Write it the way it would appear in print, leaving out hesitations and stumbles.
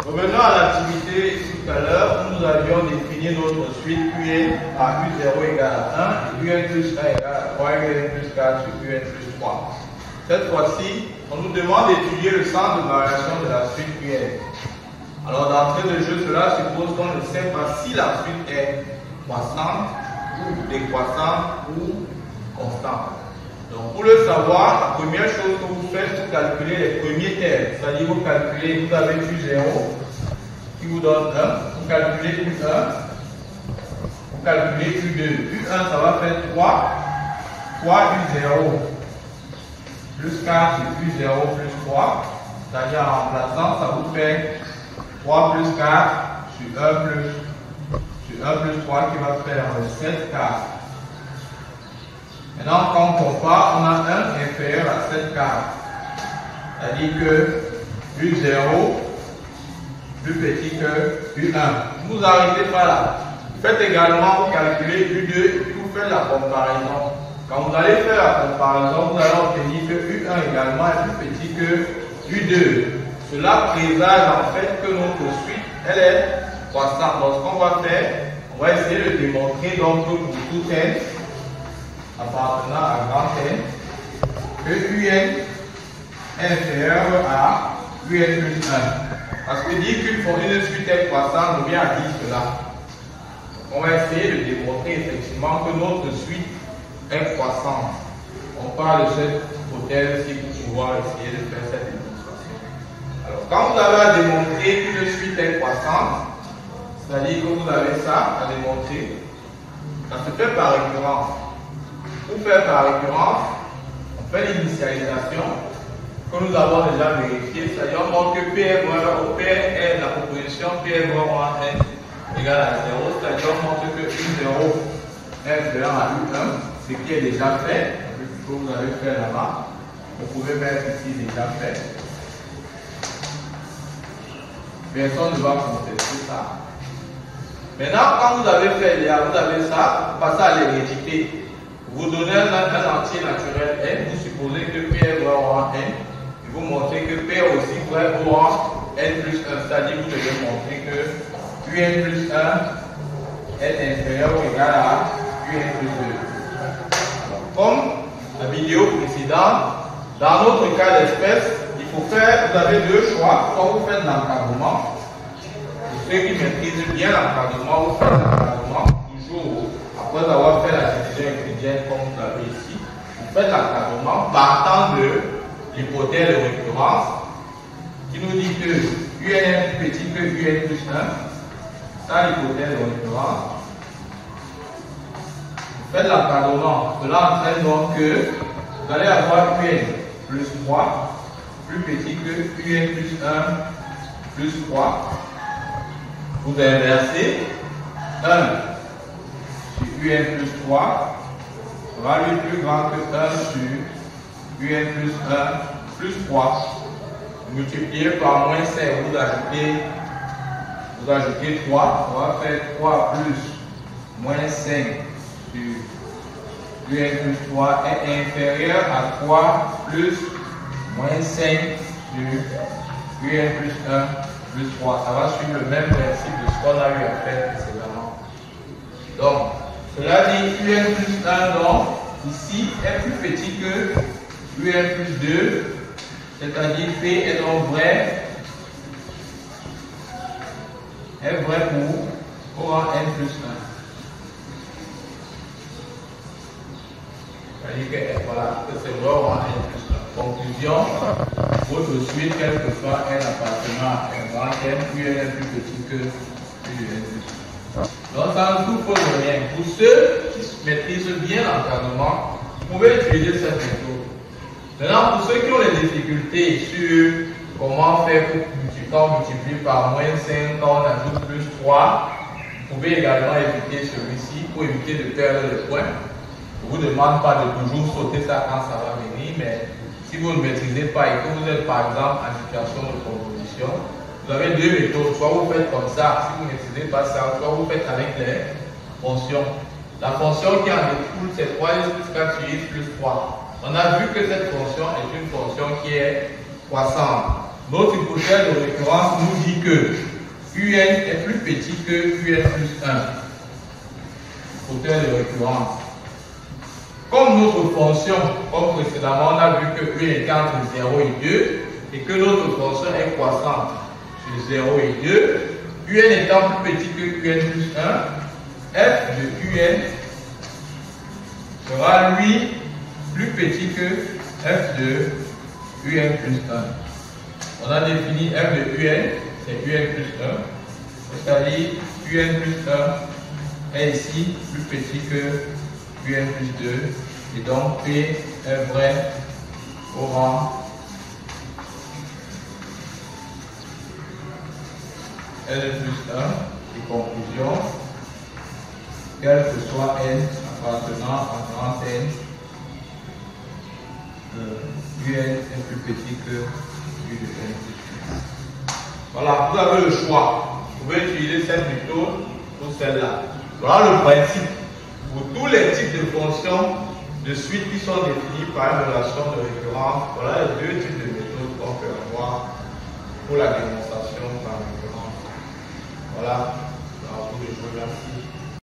Revenons à l'activité tout à l'heure où nous avions défini notre suite UN à U0 égale à 1 et UN plus 1 égale à 3 et UN plus 4 sur UN plus 3. Cette fois-ci, on nous demande d'étudier le centre de variation de la suite UN. Alors d'entrée de jeu, cela suppose qu'on ne sait pas si la suite est croissante ou décroissante ou constante. Donc pour le savoir, la première chose que vous faites, c'est calculer les premiers termes. C'est-à-dire vous calculez, vous avez U0 qui vous donne 1, vous calculez U1, vous calculez U2. U1 ça va faire 3 U0 plus 4 sur U0 plus 3. C'est-à-dire en remplaçant, ça vous fait 3 plus 4 sur 1 plus 3 qui va faire 7 quarts. Maintenant, quand on compare, on a 1 inférieur à 7 quarts. C'est-à-dire que U0 plus petit que U1. Vous arrêtez pas là. Vous faites également, vous calculez U2 et puis vous faites la comparaison. Quand vous allez faire la comparaison, vous allez obtenir que U1 également est plus petit que U2. Cela présage en fait que notre suite, elle est croissante. Donc, ce qu'on va faire, on va essayer de démontrer donc que pour tout n appartenant à grand N, que UN est inférieur à UN plus 1. Parce que dire qu'une suite est croissante revient à dire cela. On va essayer de démontrer effectivement que notre suite est croissante. On parle de cette hypothèse-ci pour pouvoir essayer de faire cette démonstration. Alors, quand vous avez à démontrer qu'une suite est croissante, c'est-à-dire que vous avez ça à démontrer, ça se fait par récurrence. Pour faire par récurrence, on fait l'initialisation que nous avons déjà vérifié, c'est-à-dire on montre que P est la proposition P est moins N égale à 0, c'est-à-dire on montre que U0 est inférieur à U1, ce qui est déjà fait, ce que vous avez fait là-bas. Vous pouvez mettre ici déjà fait. Personne ne va contester ça. Maintenant, quand vous avez fait là, vous avez ça, vous passez à l'hérédité. Vous donnez un entier naturel N, vous supposez que P est vrai au rang N, et vous montrez que P est aussi vrai au rang N plus 1, c'est-à-dire que vous devez montrer que UN plus 1 est inférieur ou égal à UN plus 2. Alors, comme la vidéo précédente, dans notre cas d'espèce, il faut faire, vous avez deux choix, soit vous faites l'encadrement, pour ceux qui maîtrisent bien l'encadrement, vous faites l'encadrement toujours. Après avoir fait la division euclidienne comme vous l'avez ici, vous faites l'encadrement partant de l'hypothèse de récurrence qui nous dit que UN est plus petit que UN plus 1. Ça, l'hypothèse de récurrence. Vous faites l'encadrement. Cela entraîne donc que vous allez avoir UN plus 3 plus petit que UN plus 1 plus 3. Vous inversez 1 sur UN plus 3 sera lui plus grand que 1 sur UN plus 1 plus 3. Vous multipliez par moins 5, vous ajoutez 3, on va faire 3 plus moins 5 sur UN plus 3 est inférieur à 3 plus moins 5 sur UN plus 1 plus 3. Ça va suivre le même principe de ce qu'on a eu à faire précédemment. Donc, cela dit UN plus 1, donc, ici, est plus petit que UN plus 2, c'est-à-dire P est donc vrai, pour au rang N plus 1. C'est-à-dire que, voilà, que c'est vrai au rang N plus 1. Conclusion, votre suite, quel que soit N appartenant à un grand N, UN est plus petit que UN plus 1. Donc ça ne tout pose rien. Pour ceux qui maîtrisent bien l'encadrement, vous pouvez utiliser cette méthode. Maintenant, pour ceux qui ont les difficultés sur comment faire quand on multiplie par moins 5, quand on ajoute plus 3, vous pouvez également éviter celui-ci pour éviter de perdre les points. Je ne vous demande pas de toujours sauter ça quand ça va venir, mais si vous ne maîtrisez pas et que vous êtes par exemple en situation de composition, vous avez deux méthodes. Soit vous faites comme ça, si vous ne maîtrisez pas ça, soit vous faites avec les fonctions. La fonction qui en découle, c'est 3x plus 4 sur x plus 3. On a vu que cette fonction est une fonction qui est croissante. Notre hypothèse de récurrence nous dit que UN est plus petit que UN plus 1. Hypothèse de récurrence. Comme notre fonction, comme précédemment, on a vu que UN était entre 0 et 2 et que notre fonction est croissante sur 0 et 2, UN étant plus petit que UN plus 1, f de UN sera lui plus petit que f de UN plus 1. On a défini f de UN, c'est UN plus 1, c'est-à-dire UN plus 1 est ici plus petit que UN plus 2, et donc P est vrai au rang N plus 1, et conclusion, quel que soit N appartenant à grand N, UN est plus petit que U de N plus 1. Voilà, vous avez le choix. Vous pouvez utiliser cette méthode ou celle-là. Voilà le principe. Pour tous les types de fonctions de suite qui sont définis par une relation de récurrence, voilà les deux types de méthodes qu'on peut avoir pour la démonstration par récurrence. Voilà, alors, je vous remercie.